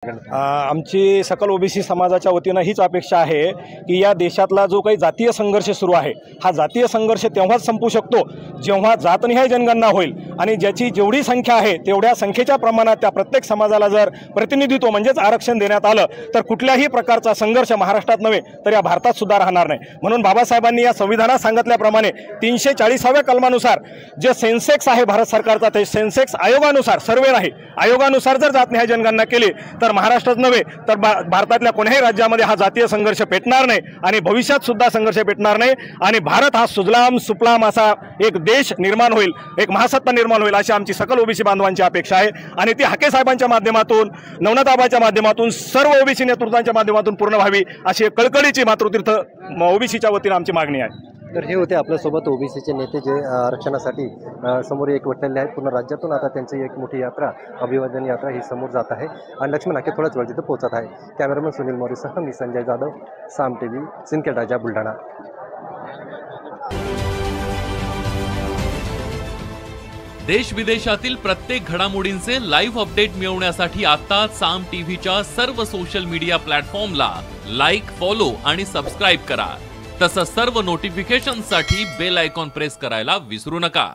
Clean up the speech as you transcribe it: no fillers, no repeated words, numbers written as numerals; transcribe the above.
आमची सकल ओबीसी समाजाच्या वतीनं हीच अपेक्षा आहे की या देशातला जो काही जातीय संघर्ष सुरू आहे हा जातीय संघर्ष तेव्हाच संपू शकतो जेव्हा जातनिहाय जनगणना होईल आणि ज्याची जेवढी संख्या आहे तेवढ्या संख्येच्या प्रमाणात त्या प्रत्येक समाजाला जर प्रतिनिधित्व म्हणजेच आरक्षण देण्यात आलं तर कुठल्याही प्रकारचा संघर्ष महाराष्ट्रात नव्हे तर या भारतात सुद्धा राहणार नाही। म्हणून बाबासाहेबांनी या संविधानात सांगितल्याप्रमाणे 340व्या कलमानुसार जे सेन्सेक्स आहे भारत सरकारचा ते सेन्सेक्स आयोगानुसार सर्वे नाही आयोगानुसार जर जातनिहाय जनगणना केली तर महाराष्ट्रात नव्हे तर भारतातल्या कोणत्याही राज्यामध्ये हा जातीय संघर्ष पेटणार नाही आणि भविष्यात सुद्धा संघर्ष पेटणार नाही आणि भारत हा सुजलाम सुफलाम असा एक देश निर्माण होईल, एक महासत्ता निर्माण होईल अशी आमची सकल ओबीसी बांधवांची अपेक्षा आहे आणि ती हाके साहेबांच्या माध्यमातून नवनाथाबाईच्या माध्यमातून सर्व ओबीसी नेतृत्वांच्या माध्यमातून पूर्ण व्हावी अशी कळकळीची मातृतीर्थ ओबीसीच्या वतीने आमची मागणी आहे। तर हे होते आपल्यासोबत ओबीसीचे नेते जे आरक्षणासाठी समोर एकवटलेले आहेत। पूर्ण राज्यातून आता त्यांची एक मोठी यात्रा अभिवादन यात्रा ही समोर जात आहे आणि लक्ष्मण हाके थोड्याच वेळ तिथे पोहोचत आहे। कॅमेरामन सुनील मोरेसह मी संजय जाधव, साम टीव्ही, सिंदखेड राजा, बुलढाणा। देश विदेशातील प्रत्येक घडामोडींचे लाईव्ह अपडेट मिळवण्यासाठी आता साम टीव्हीच्या सर्व सोशल मीडिया प्लॅटफॉर्मला लाईक, फॉलो आणि सबस्क्राईब करा। तसंच सर्व नोटिफिकेशनसाठी बेल आयकॉन प्रेस करायला विसरू नका।